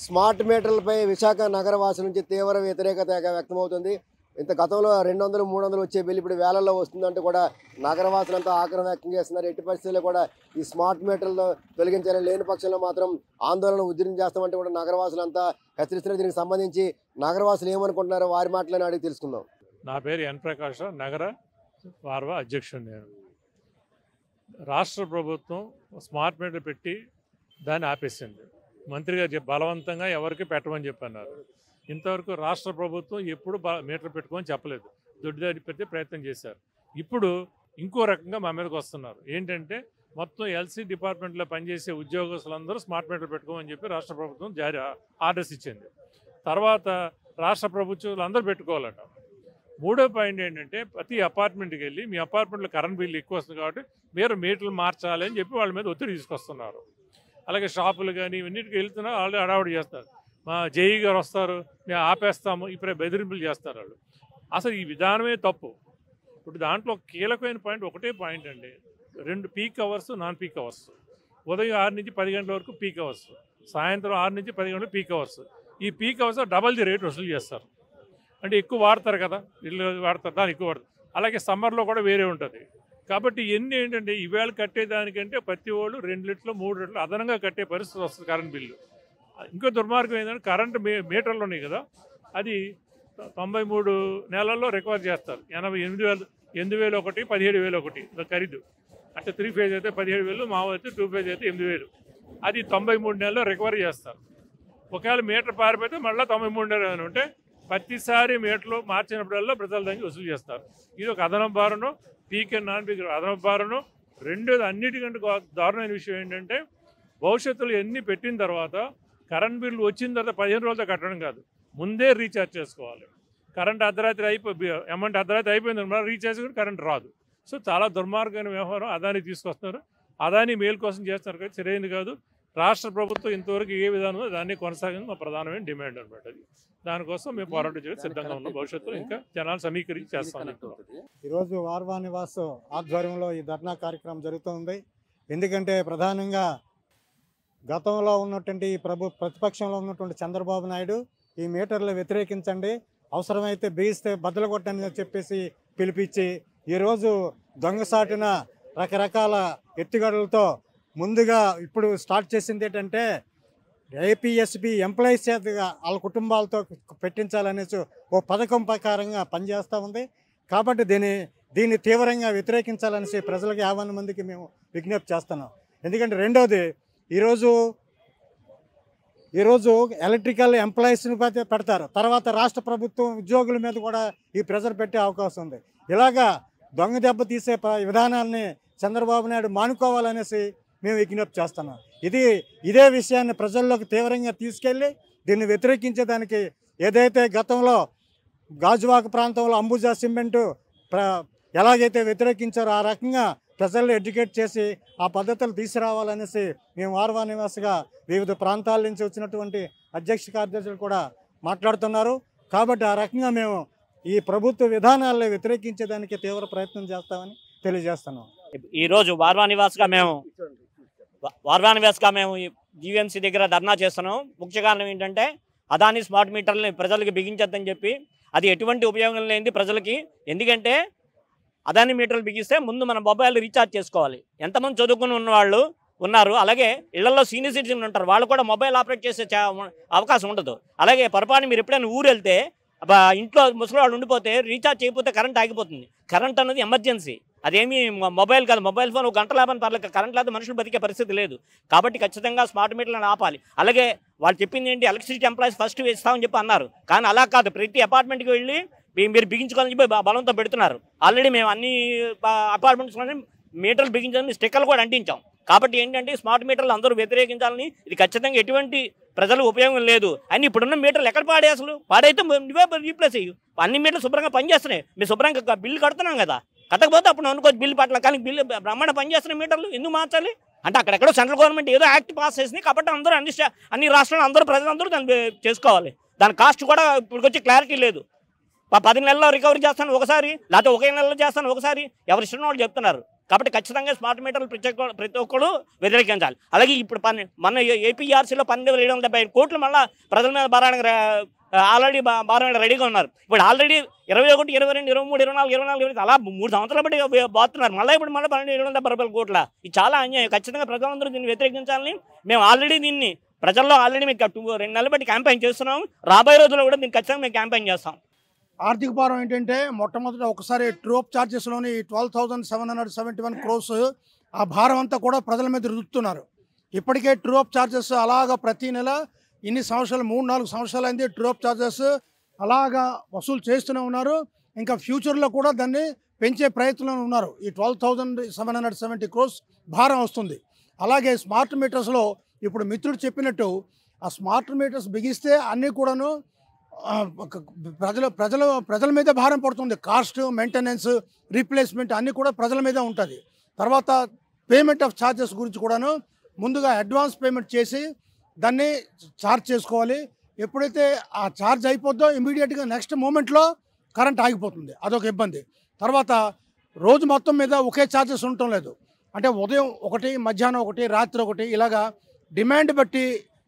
Smart మీటర్లపై Visakha నగరవాసుల నుంచి తీవ్ర వ్యతిరేకత వ్యక్తమవుతుంది. ఇంత గతంలో 200, 300 వచ్చే బిల్లు ఇప్పుడు వేలల్లో వస్తుందంటూ కూడా నగరవాసులంతా ఆగ్రహం వ్యక్తం చేస్తున్నారు. ఎట్టి పరిస్థితుల్లో కూడా ఈ స్మార్ట్ మీటర్లు తొలగించాలని, లేని పక్షంలో మాత్రం ఆందోళన ఉధృతం చేస్తామంటే కూడా నగరవాసులంతా హెచ్చరిస్తున్నారు. దీనికి సంబంధించి నగరవాసులు ఏమనుకుంటున్నారో వారి మాటలను అడిగి తెలుసుకుందాం. నా పేరు ఎన్ ప్రకాష్, నగర వార్వ అధ్యక్షుడు. నేను రాష్ట్ర ప్రభుత్వం స్మార్ట్ మీటర్ పెట్టి దాన్ని ఆపేసింది. మంత్రి గారు బలవంతంగా ఎవరికి పెట్టమని చెప్పన్నారు. ఇంతవరకు రాష్ట్ర ప్రభుత్వం ఎప్పుడు మీటర్ పెట్టుకోమని చెప్పలేదు, దొడ్డిదారి పెట్టే ప్రయత్నం చేశారు. ఇప్పుడు ఇంకో రకంగా మా మీదకి వస్తున్నారు. ఏంటంటే మొత్తం ఎల్సీ డిపార్ట్మెంట్లో పనిచేసే ఉద్యోగస్తులందరూ స్మార్ట్ మీటర్ పెట్టుకోమని చెప్పి రాష్ట్ర ప్రభుత్వం ఆర్డర్స్ ఇచ్చింది. తర్వాత రాష్ట్ర ప్రభుత్వాలు అందరూ పెట్టుకోవాలట. మూడో పాయింట్ ఏంటంటే ప్రతి అపార్ట్మెంట్కి వెళ్ళి మీ అపార్ట్మెంట్లో కరెంట్ బిల్లు ఎక్కువ వస్తుంది కాబట్టి మీరు మీటర్లు మార్చాలి అని చెప్పి వాళ్ళ మీద ఒత్తిడి తీసుకొస్తున్నారు. అలాగే షాపులు కానీ ఇవన్నిటికి వెళ్తున్నా వాళ్ళు అడావుడి చేస్తారు. మా జేఈ గారు వస్తారు, మేము ఆపేస్తాము, ఇప్పుడే బెదిరింపులు చేస్తారు వాళ్ళు. అసలు ఈ విధానమే తప్పు. ఇప్పుడు దాంట్లో కీలకమైన పాయింట్ ఒకటే పాయింట్ అండి. 2 peak hours, non peak hours. ఉదయం 6 నుంచి 10 గంటల వరకు పీక్ అవర్స్, సాయంత్రం 6 నుంచి 10 గంటలు పీక్ అవర్స్. ఈ peak hours double the rate వసూలు చేస్తారు. అంటే ఎక్కువ వాడతారు కదా, ఇల్లు వాడతారు, దాన్ని ఎక్కువ వాడతారు. అలాగే సమ్మర్లో కూడా వేరే ఉంటుంది. కాబట్టి ఇవన్నీ ఏంటంటే ఈవేళ కట్టేదానికంటే ప్రతి వాళ్ళు 2 లీటర్లు 3 లీటర్లు అదనంగా కట్టే పరిస్థితి వస్తుంది కరెంట్ బిల్లు. ఇంకో దుర్మార్గం ఏంటంటే కరెంటు మీటర్లు ఉన్నాయి కదా, అది 93 నెలల్లో రికవర్ చేస్తారు. 88,000, 8,001, 17,001 ఖరీదు. అంటే 3 ఫేజ్ అయితే 17,000, మామూలు అయితే 2 ఫేజ్ అయితే 8,000. అది 93 నెలల్లో రికవరీ చేస్తారు. ఒకవేళ మీటర్ పారిపోతే మళ్ళీ 93 నెలలు ఉంటే ప్రతిసారి మీటర్లు మార్చినప్పుడల్లా ప్రజల దగ్గర వసూలు చేస్తారు. ఇది ఒక అదనపు భారను, పీక్ అండ్ నాన్ పీక్ అదనపు భారను. రెండోది అన్నిటికంటే దారుణమైన విషయం ఏంటంటే భవిష్యత్తులో ఎన్ని పెట్టిన తర్వాత కరెంట్ బిల్లు వచ్చిన తర్వాత 15 రోజులతో కట్టడం కాదు, ముందే రీఛార్జ్ చేసుకోవాలి. కరెంట్ అర్ధరాత్రి అమౌంట్ అర్ధరాత్రి అయిపోయింది మళ్ళీ రీఛార్జ్ కూడా కరెంట్ రాదు. సో చాలా దుర్మార్గమైన వ్యవహారం అదాని తీసుకొస్తున్నారు. అదాని మేలు కోసం చేస్తున్నారు కదా, సరైనది కాదు. రాష్ట్ర ప్రభుత్వం ఇంతవరకు ఏ విధానంలో దాన్ని కొనసాగింది మా ప్రధానమైన డిమాండ్ అనమాట. అది దానికోసం మేము పోరాటం చేయడం సిద్ధంగా ఉన్నాం. భవిష్యత్తులో ఇంకా జనాలు సమీకరించి చేస్తాం. ఈరోజు వార్వా నివాస్ ఆధ్వర్యంలో ఈ ధర్నా కార్యక్రమం జరుగుతుంది. ఎందుకంటే ప్రధానంగా గతంలో ఉన్నటువంటి ప్రతిపక్షంలో ఉన్నటువంటి చంద్రబాబు నాయుడు ఈ మీటర్లు వ్యతిరేకించండి, అవసరమైతే బిగిస్తే బద్దలు కొట్టండి అని చెప్పేసి పిలిపించి ఈరోజు దొంగసాటిన రకరకాల ఎత్తుగడలతో ముందుగా ఇప్పుడు స్టార్ట్ చేసింది ఏంటంటే ఏపీఎస్బి ఎంప్లాయీస్ చేతగా వాళ్ళ కుటుంబాలతో పెట్టించాలనేసి ఓ పథకం ప్రకారంగా పనిచేస్తూ ఉంది. కాబట్టి దీన్ని తీవ్రంగా వ్యతిరేకించాలనేసి ప్రజలకు 50 మందికి మేము విజ్ఞప్తి చేస్తున్నాం. ఎందుకంటే రెండోది ఈరోజు ఎలక్ట్రికల్ ఎంప్లాయీస్ని పెడతారు, తర్వాత రాష్ట్ర ప్రభుత్వం ఉద్యోగుల మీద కూడా ఈ ప్రెజర్ పెట్టే అవకాశం ఉంది. ఇలాగా దొంగ దెబ్బ తీసే విధానాన్ని చంద్రబాబు నాయుడు మానుకోవాలనేసి మేము విజ్ఞప్తి చేస్తున్నాం. ఇదే విషయాన్ని ప్రజల్లోకి తీవ్రంగా తీసుకెళ్ళి దీన్ని వ్యతిరేకించేదానికి ఏదైతే గతంలో గాజువాక ప్రాంతంలో అంబుజా సిమెంటు ఎలాగైతే వ్యతిరేకించారో ఆ రకంగా ప్రజల్లో ఎడ్యుకేట్ చేసి ఆ పద్ధతులు తీసుకురావాలనేసి మేము వార్వా నివాస్గా వివిధ ప్రాంతాల నుంచి వచ్చినటువంటి అధ్యక్ష కార్యదర్శులు కూడా మాట్లాడుతున్నారు. కాబట్టి ఆ రకంగా మేము ఈ ప్రభుత్వ విధానాలను వ్యతిరేకించేదానికి తీవ్ర ప్రయత్నం చేస్తామని తెలియజేస్తున్నాం. ఈరోజు వార్వా నివాస్గా మేము జీవీఎంసీ దగ్గర ధర్నా చేస్తున్నాం. ముఖ్య కారణం ఏంటంటే అదాని స్మార్ట్ మీటర్లని ప్రజలకు బిగించద్దని చెప్పి, అది ఎటువంటి ఉపయోగం లేనిది ప్రజలకి. ఎందుకంటే అదాని మీటర్లు బిగిస్తే ముందు మన మొబైల్ రీఛార్జ్ చేసుకోవాలి. ఎంతమంది చదువుకుని ఉన్నవాళ్ళు ఉన్నారు, అలాగే ఇళ్లలో సీనియర్ సిటిజన్ ఉంటారు, వాళ్ళు కూడా మొబైల్ ఆపరేట్ చేసే అవకాశం ఉండదు. అలాగే పొరపాటు మీరు ఎప్పుడైనా ఊరు వెళ్తే ఇంట్లో ముసలి వాళ్ళు ఉండిపోతే రీఛార్జ్ చేయకపోతే కరెంట్ ఆగిపోతుంది. కరెంట్ అనేది ఎమర్జెన్సీ, అదేమి మొబైల్ కాదు. మొబైల్ ఫోన్ 1 గంట లేపని పర్లేదు, కరెంట్ లేకపోతే మనుషులు బతికే పరిస్థితి లేదు. కాబట్టి ఖచ్చితంగా స్మార్ట్ మీటర్లను ఆపాలి. అలాగే వాళ్ళు చెప్పింది ఏంటి, ఎలక్ట్రిసిటీ ఎంప్లాయీస్ ఫస్ట్ ఇస్తామని చెప్పి అన్నారు. కానీ అలా కాదు, ప్రతి అపార్ట్మెంట్కి వెళ్ళి మీరు బిగించుకోవాలని చెప్పి బలంతో పెడుతున్నారు. ఆల్రెడీ మేము అన్ని అపార్ట్మెంట్స్లోనే మీటర్లు బిగించాలని స్టిక్కర్లు కూడా అంటించాం. కాబట్టి ఏంటంటే స్మార్ట్ మీటర్లు అందరూ వ్యతిరేకించాలని, ఇది ఖచ్చితంగా ఎటువంటి ప్రజలకు ఉపయోగం లేదు అని. ఇప్పుడున్న మీటర్లు ఎక్కడ పాడే, అసలు పాడైతే నువ్వే రీప్లేస్ అయ్యి. అన్ని మీటర్లు శుభ్రంగా పనిచేస్తున్నాయి, మీరు శుభ్రంగా బిల్లు కడుతున్నాం కదా. కట్టకపోతే అప్పుడు అనుకోవచ్చు బిల్లు పట్ల, కానీ బిల్లు బ్రహ్మాండ పనిచేస్తున్న మీటర్లు ఎందుకు మార్చాలి అంటే అక్కడెక్కడో సెంట్రల్ గవర్నమెంట్ ఏదో యాక్ట్ పాస్ చేసింది కాబట్టి అందరూ అన్ని రాష్ట్రాలు అందరూ ప్రజలందరూ దాన్ని చేసుకోవాలి. దాని కాస్ట్ కూడా ఇప్పటికొచ్చి క్లారిటీ లేదు. 10 నెలల్లో రికవరీ చేస్తాను ఒకసారి, లేకపోతే 1 నెలలో చేస్తాను ఒకసారి, ఎవరు ఇష్టం వాళ్ళు చెప్తున్నారు. కాబట్టి ఖచ్చితంగా స్మార్ట్ మీటర్లు ప్రతి ఒక్కరు వ్యతిరేకించాలి. అలాగే ఇప్పుడు మన ఏపీఆర్సీలో 12,770 కోట్లు మళ్ళీ ప్రజల మీద భారానికి ఆల్రెడీ భారం రెడీగా ఉన్నారు. ఇప్పుడు ఆల్రెడీ 21, 22, 23, 24, 24 అలా 3 సంవత్సరాల బట్టి బాతున్నారు. మళ్ళీ 12,770 కోట్ల. ఇది చాలా అన్యాయం. ఖచ్చితంగా ప్రజలందరూ దీన్ని వ్యతిరేకించాలని మేము ఆల్రెడీ దీన్ని ప్రజల్లో మీకు 2 నెలలు బట్టి క్యాంపెయిన్ చేస్తున్నాం. రాబోయే రోజుల్లో కూడా దీన్ని ఖచ్చితంగా మేము క్యాంపెయిన్ చేస్తాం. ఆర్థిక భారం ఏంటంటే మొట్టమొదట ఒకసారి ట్రూప్ ఛార్జెస్లోని 12,771 crores ఆ భారం అంతా కూడా ప్రజల మీద రుద్దుతున్నారు. ఇప్పటికే ట్రూప్ ఛార్జెస్ అలాగా ప్రతి నెల ఇన్ని సంవత్సరాలు 3-4 సంవత్సరాలు అయింది ట్రూప్ ఛార్జెస్ అలాగా వసూలు చేస్తూనే ఉన్నారు. ఇంకా ఫ్యూచర్లో కూడా దాన్ని పెంచే ప్రయత్నంలో ఉన్నారు. ఈ 12,770 crores భారం వస్తుంది. అలాగే స్మార్ట్ మీటర్స్లో ఇప్పుడు మిత్రుడు చెప్పినట్టు ఆ స్మార్ట్ మీటర్స్ బిగిస్తే అన్నీ కూడాను ప్రజల మీద భారం పడుతుంది. కాస్ట్, మెయింటెనెన్స్, రీప్లేస్మెంట్ అన్నీ కూడా ప్రజల మీద ఉంటుంది. తర్వాత పేమెంట్ ఆఫ్ ఛార్జెస్ గురించి కూడాను ముందుగా అడ్వాన్స్ పేమెంట్ చేసి దాన్ని ఛార్జ్ చేసుకోవాలి. ఎప్పుడైతే ఆ ఛార్జ్ అయిపోద్దో ఇమీడియట్గా నెక్స్ట్ మూమెంట్లో కరెంట్ ఆగిపోతుంది. అదొక ఇబ్బంది. తర్వాత రోజు మొత్తం మీద ఒకే ఛార్జెస్ ఉండటం లేదు. అంటే ఉదయం ఒకటి, మధ్యాహ్నం ఒకటి, రాత్రి ఒకటి, ఇలాగా డిమాండ్ బట్టి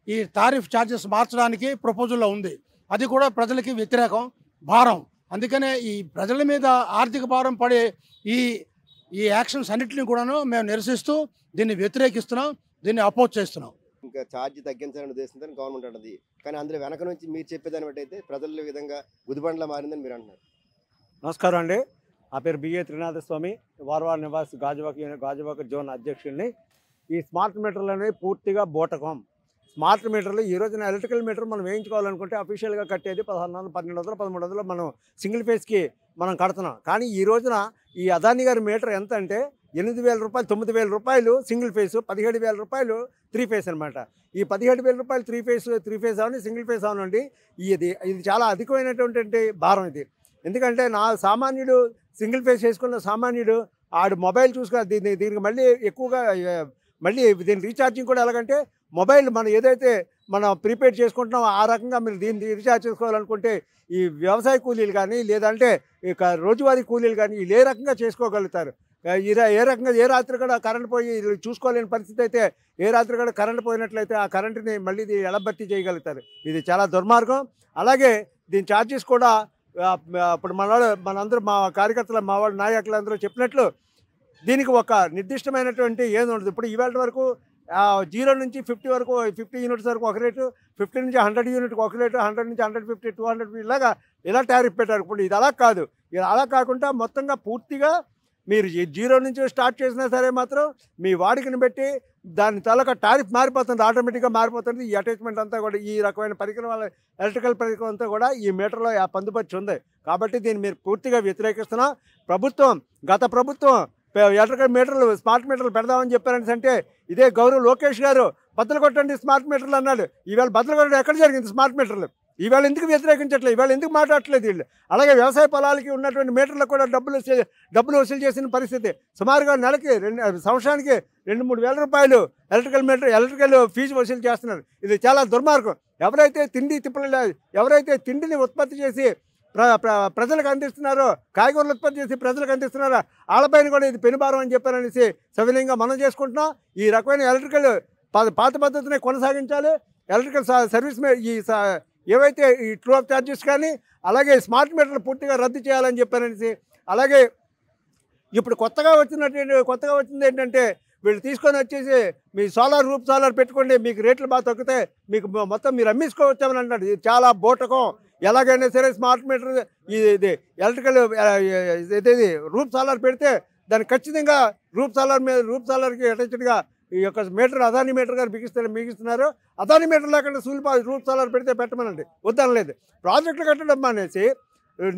ఈ టారిఫ్ ఛార్జెస్ మార్చడానికి ప్రపోజల్లో ఉంది. అది కూడా ప్రజలకి వ్యతిరేకం, భారం. అందుకనే ఈ ప్రజల మీద ఆర్థిక భారం పడే ఈ యాక్షన్స్ అన్నింటినీ కూడాను మేము నిరసిస్తూ దీన్ని వ్యతిరేకిస్తున్నాం, దీన్ని అపోజ్ చేస్తున్నాం. ఇంకా ఛార్జ్ తగ్గించాలని ఉద్దేశంతో గవర్నమెంట్ అంటుంది. కానీ అందులో వెనక నుంచి మీరు చెప్పేదాన్ని బట్టి అయితే ప్రజల విధంగా గుదిబండ్లా మారిందని మీరు అంటున్నారు. నమస్కారం అండి. నా పేరు బిఏ త్రినాథస్వామి, వారవాడ నివాసి, గాజువాక జోన్ అధ్యక్షుడిని. ఈ స్మార్ట్ మీటర్లు అనేవి పూర్తిగా బోటకం. స్మార్ట్ మీటర్లు ఈ రోజున ఎలక్ట్రికల్ మీటర్ మనం వేయించుకోవాలనుకుంటే అఫీషియల్గా కట్టేది 1,100, 1,200, 1,300 మనం సింగిల్ ఫేస్కి మనం కడుతున్నాం. కానీ ఈ రోజున ఈ అదాని గారి మీటర్ ఎంత అంటే 8,000 రూపాయలు, 9,000 రూపాయలు సింగిల్ ఫేస్, 17,000 రూపాయలు 3 ఫేస్ అనమాట. ఈ 17,000 రూపాయలు 3 ఫేస్ అవని సింగిల్ ఫేస్ అవనండి. ఇది చాలా అధికమైనటువంటి భారం ఇది. ఎందుకంటే సామాన్యుడు సింగిల్ ఫేస్ చేసుకున్న సామాన్యుడు ఆడు మొబైల్ చూసుకుని దీనికి మళ్ళీ ఎక్కువగా మళ్ళీ దీని రీఛార్జింగ్ కూడా ఎలాగంటే మొబైల్ మనం ఏదైతే మనం ప్రీపెయిడ్ చేసుకుంటున్నామో ఆ రకంగా మీరు దీన్ని రీఛార్జ్ చేసుకోవాలనుకుంటే ఈ వ్యవసాయ కూలీలు కానీ లేదంటే ఇక రోజువారీ కూలీలు కానీ వీళ్ళు ఏ రకంగా చేసుకోగలుగుతారు. ఏ రకంగా ఏ రాత్రి కూడా కరెంట్ పోయి చూసుకోలేని పరిస్థితి అయితే ఏ రాత్రి కూడా కరెంట్ పోయినట్లయితే ఆ కరెంటుని మళ్ళీ ఎలా భర్తీ చేయగలుగుతారు. ఇది చాలా దుర్మార్గం. అలాగే దీని ఛార్జెస్ కూడా ఇప్పుడు మనందరూ మా కార్యకర్తలు మా వాళ్ళ నాయకులందరూ చెప్పినట్లు దీనికి ఒక నిర్దిష్టమైనటువంటి ఏది ఉండదు. ఇప్పుడు ఇవాళ వరకు 0 నుంచి 50 వరకు 50 యూనిట్స్ వరకు ఒక రేటు, 50 నుంచి 100 యూనిట్కి ఒక రేటు, 100 నుంచి 150, 200 ఇలా టారిఫ్ పెట్టారు. ఇప్పుడు ఇది అలా కాదు. అలా కాకుండా మొత్తంగా పూర్తిగా మీరు 0 నుంచి స్టార్ట్ చేసినా సరే మాత్రం మీ వాడికని బట్టి దాని తాలూకా టారిఫ్ మారిపోతుంది, ఆటోమేటిక్గా మారిపోతుంది. ఈ అటాచ్మెంట్ అంతా కూడా ఈ రకమైన పరికరం ఎలక్ట్రికల్ పరికరం అంతా కూడా ఈ మీటర్లో పొందుపరిచి ఉంది. కాబట్టి దీన్ని మీరు పూర్తిగా వ్యతిరేకిస్తున్నాం. గత ప్రభుత్వం ఎలక్ట్రికల్ మీటర్లు, స్మార్ట్ మీటర్లు పెడదామని చెప్పారని అంటే ఇదే గౌరవ్ లోకేష్ గారు బద్దలు కొట్టండి స్మార్ట్ మీటర్లు అన్నాడు. ఈవేళ బద్దలు కొట్టడం ఎక్కడ జరిగింది? స్మార్ట్ మీటర్లు ఈవేళ ఎందుకు వ్యతిరేకించట్లేదు? ఈవేళ ఎందుకు మాట్లాడట్లేదు వీళ్ళు? అలాగే వ్యవసాయ పొలాలకి ఉన్నటువంటి మీటర్లకు కూడా డబ్బులు వసూలు చేసిన పరిస్థితి. సుమారుగా నెలకి సంవత్సరానికి 2-3 వేల రూపాయలు ఎలక్ట్రికల్ ఫీజు వసూలు చేస్తున్నారు. ఇది చాలా దుర్మార్గం. ఎవరైతే తిండిని ఉత్పత్తి చేసి ప్రజలకు అందిస్తున్నారో, కాయగూరలు ఉత్పత్తి చేసి ప్రజలకు అందిస్తున్నారో వాళ్ళపైన కూడా ఇది పెనుభారం అని చెప్పారనేసి సవినయంగా మనం చేసుకుంటున్నాం. ఈ రకమైన ఎలక్ట్రికల్ పాత పద్ధతిని కొనసాగించాలి. ఎలక్ట్రికల్ సర్వీస్ ఏవైతే ఈ ట్రూ ఆఫ్ ఛార్జెస్ కానీ అలాగే స్మార్ట్ మీటర్లు పూర్తిగా రద్దు చేయాలని చెప్పారనేసి, అలాగే ఇప్పుడు కొత్తగా వచ్చింది ఏంటంటే వీళ్ళు తీసుకొని వచ్చేసి మీ రూప్ సోలార్ పెట్టుకోండి, మీకు రేట్లు బాగా తగ్గుతాయి, మీకు మొత్తం మీరు అమ్మేసుకోవచ్చామని అంటాడు. ఇది చాలా బోటకం. ఎలాగైనా సరే స్మార్ట్ మీటర్ ఇది ఎలక్ట్రికల్ రూప్ సోలార్ పెడితే దాన్ని ఖచ్చితంగా రూప్ సోలార్కి అటాచ్డ్గా ఈ యొక్క మీటర్ అదాని మీటర్ గారు బిగిస్తున్నారు. అదాని మీటర్ లేకుండా రూప్ సోలార్ పెడితే పెట్టమనండి, వద్దనలేదు. ప్రాజెక్టులు కట్టడం మానేసి,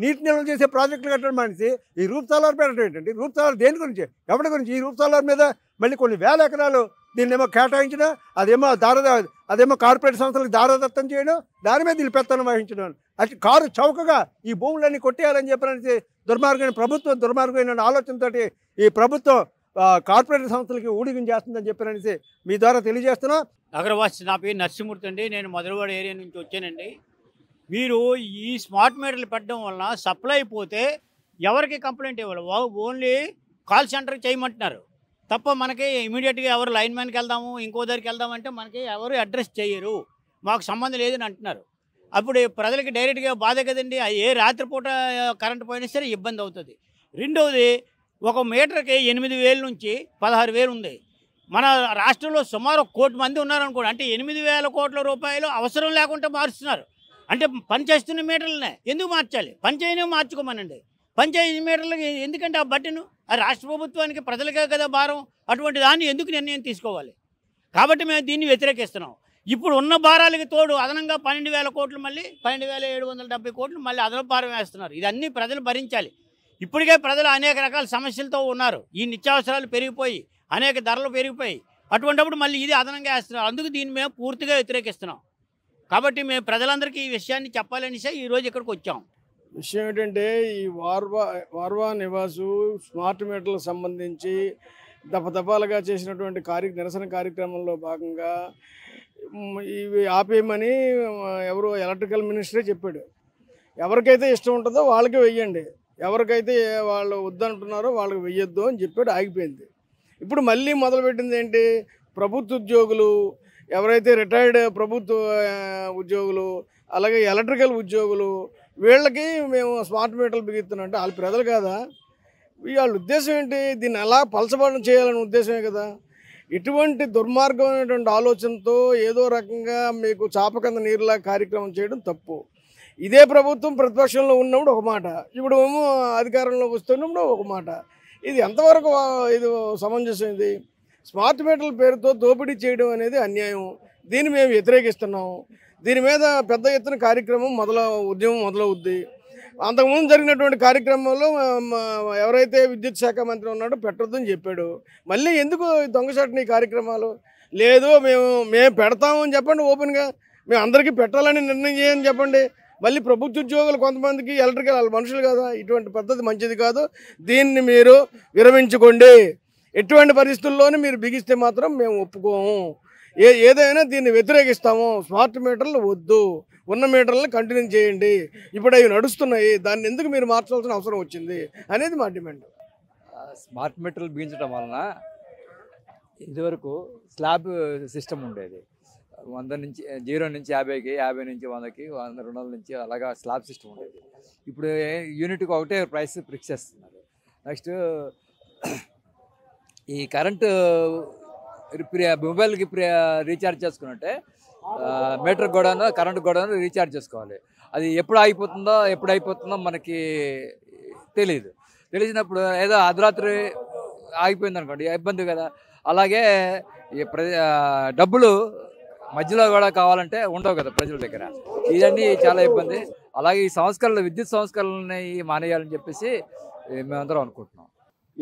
నీటి నిల్వ చేసే ప్రాజెక్టులు కట్టడం మానేసి ఈ రూప్ సోలార్ పెట్టడం ఏంటండి? రూప్ సోలార్ దేని గురించి, ఎవరి గురించి? ఈ రూప్ సోలార్ మీద మళ్ళీ కొన్ని వేల ఎకరాలు దీన్నేమో కేటాయించడం, అదేమో కార్పొరేట్ సంస్థలకు దారదత్తం చేయడం, దాని మీద వీళ్ళు పెత్తనం వహించడం, అది కారు చౌకగా ఈ భూములన్నీ కొట్టేయాలని చెప్పనేసి దుర్మార్గమైన ఆలోచనతో ఈ ప్రభుత్వం కార్పొరేట్ సంస్థలకి ఊడిగం చేస్తుందని చెప్పనేసి మీ ద్వారా తెలియజేస్తున్నా. నగరవాసి నా పేరు నరసింహమూర్తి అండి. నేను మధురవాడ ఏరియా నుంచి వచ్చానండి. మీరు ఈ స్మార్ట్ మీటర్లు పెట్టడం వలన సప్లై అయిపోతే ఎవరికి కంప్లైంట్ ఇవ్వాలి? ఓన్లీ కాల్ సెంటర్కి చేయమంటున్నారు తప్ప మనకి ఇమీడియట్గా ఎవరు లైన్ మ్యాన్కి వెళ్దాము ఇంకో దగ్గరికి వెళ్దామంటే మనకి ఎవరు అడ్రస్ చేయరు, మాకు సంబంధం లేదని అంటున్నారు. అప్పుడు ప్రజలకి డైరెక్ట్గా బాధ కదండి. ఏ రాత్రిపూట కరెంటు పోయినా సరే ఇబ్బంది అవుతుంది. రెండవది, ఒక మీటర్కి 8,000 నుంచి 16,000 ఉంది. మన రాష్ట్రంలో సుమారు 1 కోటి మంది ఉన్నారనుకోండి. అంటే 8,000 కోట్ల రూపాయలు అవసరం లేకుండా మారుస్తున్నారు. అంటే పనిచేస్తున్న మీటర్లనే ఎందుకు మార్చాలి? పనిచేయనే మార్చుకోమనండి. పనిచేయని మీటర్లకి ఎందుకంటే ఆ బట్టను ఆ రాష్ట్ర ప్రభుత్వానికి ప్రజలకే కదా భారం. అటువంటి దాన్ని ఎందుకు నిర్ణయం తీసుకోవాలి? కాబట్టి మేము దీన్ని వ్యతిరేకిస్తున్నాం. ఇప్పుడు ఉన్న భారాలకి తోడు అదనంగా 12,000 కోట్లు, మళ్ళీ 12,770 కోట్లు మళ్ళీ అదనపు భారం వేస్తున్నారు. ఇదన్నీ ప్రజలు భరించాలి. ఇప్పటికే ప్రజలు అనేక రకాల సమస్యలతో ఉన్నారు. ఈ నిత్యావసరాలు పెరిగిపోయి అనేక ధరలు పెరిగిపోయి అటువంటిప్పుడు మళ్ళీ ఇది అదనంగా వేస్తున్నారు. అందుకు దీన్ని మేము పూర్తిగా వ్యతిరేకిస్తున్నాం. కాబట్టి మేము ప్రజలందరికీ ఈ విషయాన్ని చెప్పాలనిసే ఈరోజు ఇక్కడికి వచ్చాం. విషయం ఏంటంటే ఈ వార్వా నివాసు స్మార్ట్ మీటర్లకు సంబంధించి దఫదఫాలుగా చేసినటువంటి నిరసన కార్యక్రమంలో భాగంగా ఇవి ఆపేయమని ఎవరు ఎలక్ట్రికల్ మినిస్టరే చెప్పాడు. ఎవరికైతే ఇష్టం ఉంటుందో వాళ్ళకి వెయ్యండి, ఎవరికైతే వాళ్ళు వద్దంటున్నారో వాళ్ళకి వెయ్యొద్దు అని చెప్పాడు. ఆగిపోయింది. ఇప్పుడు మళ్ళీ మొదలుపెట్టింది ఏంటి? ప్రభుత్వ ఉద్యోగులు ఎవరైతే రిటైర్డ్ ప్రభుత్వ ఉద్యోగులు, అలాగే ఎలక్ట్రికల్ ఉద్యోగులు, వీళ్ళకి మేము స్మార్ట్ మీటర్లు బిగిస్తున్నాం అంటే వాళ్ళు ప్రజలు కాదా? వాళ్ళ ఉద్దేశం ఏంటి? దీన్ని ఎలా పలచబడడం చేయాలనే ఉద్దేశమే కదా. ఇటువంటి దుర్మార్గమైనటువంటి ఆలోచనతో ఏదో రకంగా మీకు చాప కింద నీరులా కార్యక్రమం చేయడం తప్పు. ఇదే ప్రభుత్వం ప్రతిపక్షంలో ఉన్నప్పుడు ఒక మాట, ఇప్పుడు ఏమో అధికారంలోకి వస్తున్నప్పుడు ఒక మాట. ఇది ఎంతవరకు ఇది సమంజసం? ఇది స్మార్ట్ మీటర్ల పేరుతో దోపిడీ చేయడం అనేది అన్యాయం. దీన్ని మేము వ్యతిరేకిస్తున్నాం. దీని మీద పెద్ద ఎత్తున ఉద్యమం మొదలవుద్ది. అంతకుముందు జరిగినటువంటి కార్యక్రమంలో ఎవరైతే విద్యుత్ శాఖ మంత్రి ఉన్నాడో పెట్టొద్దని చెప్పాడు. మళ్ళీ ఎందుకు దొంగచాటుని కార్యక్రమాలు? లేదు మేము పెడతామని చెప్పండి, ఓపెన్గా మేము అందరికీ పెట్టాలని నిర్ణయం చేయని చెప్పండి. మళ్ళీ ప్రభుత్వ ఉద్యోగులు కొంతమందికి ఎలక్ట్రికల్ మనుషులు కదా, ఇటువంటి పద్ధతి మంచిది కాదు. దీన్ని మీరు విరమించుకోండి. ఎటువంటి పరిస్థితుల్లోనూ మీరు బిగిస్తే మాత్రం మేము ఒప్పుకోము. ఏదైనా దీన్ని వ్యతిరేకిస్తాము. స్మార్ట్ మీటర్లు వద్దు, ఉన్న మీటర్లను కంటిన్యూ చేయండి. ఇప్పుడు అవి నడుస్తున్నాయి, దాన్ని ఎందుకు మీరు మార్చాల్సిన అవసరం వచ్చింది అనేది మా డిమాండ్. స్మార్ట్ మీటర్లు బిగించడం వలన ఇదివరకు స్లాబ్ సిస్టమ్ ఉండేది. 100 నుంచి 0 నుంచి 50కి, 50 నుంచి 100కి, 100 200 నుంచి అలాగా స్లాబ్ సిస్టమ్ ఉండేది. ఇప్పుడు యూనిట్కి ఒకటే ప్రైస్ ఫిక్స్ చేస్తున్నారు. నెక్స్ట్ ఈ కరెంటు మొబైల్కి రీఛార్జ్ చేసుకున్నట్టే మీటర్ కూడాను కరెంటు కూడాను రీఛార్జ్ చేసుకోవాలి. అది ఎప్పుడు అయిపోతుందో మనకి తెలిసినప్పుడు ఏదో అర్ధరాత్రి ఆగిపోయింది అనుకోండి, ఇబ్బంది కదా. అలాగే డబ్బులు మధ్యలో కూడా కావాలంటే ఉండవు కదా ప్రజల దగ్గర. ఇవన్నీ చాలా ఇబ్బంది. అలాగే ఈ విద్యుత్ సంస్కరణలని మానేయాలని చెప్పేసి మేమందరం అనుకుంటున్నాం.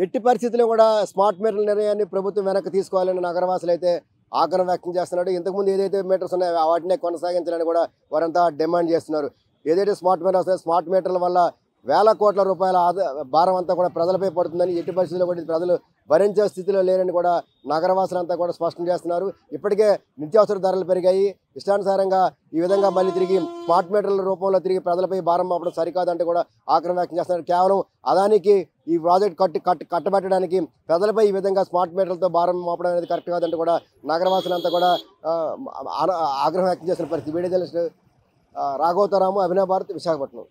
ఎట్టి పరిస్థితుల్లో కూడా స్మార్ట్ మీటర్ల నిర్ణయాన్ని ప్రభుత్వం వెనక్కి తీసుకోవాలని నగరవాసులు అయితే ఆగ్రహం వ్యక్తం చేస్తున్నాడు. ఇంతకుముందు ఏదైతే మీటర్స్ ఉన్నాయో వాటినే కొనసాగించాలని కూడా వారంతా డిమాండ్ చేస్తున్నారు. ఏదైతే స్మార్ట్ మీటర్స్ వస్తాయో స్మార్ట్ మీటర్ల వల్ల వేల కోట్ల రూపాయల భారం అంతా కూడా ప్రజలపై పడుతుందని, ఎట్టి పరిస్థితుల్లో కూడా ప్రజలు భరించే స్థితిలో లేరని కూడా నగరవాసులంతా కూడా స్పష్టం చేస్తున్నారు. ఇప్పటికే నిత్యావసర ధరలు పెరిగాయి. ఇష్టానుసారంగా ఈ విధంగా మళ్ళీ తిరిగి స్మార్ట్ మీటర్ల రూపంలో తిరిగి ప్రజలపై భారం మోపడం సరికాదంటే కూడా ఆగ్రహం వ్యక్తం చేస్తున్నారు. కేవలం అదానికి ఈ ప్రాజెక్ట్ కట్టబెట్టడానికి ప్రజలపై ఈ విధంగా స్మార్ట్ మీటర్లతో భారం మోపడం అనేది కరెక్ట్ కాదంటే కూడా నగరవాసులంతా కూడా ఆగ్రహం వ్యక్తం చేస్తున్న పరిస్థితి. Video journalist Raghavatharamu, Abhinav Bharat, Visakhapatnam.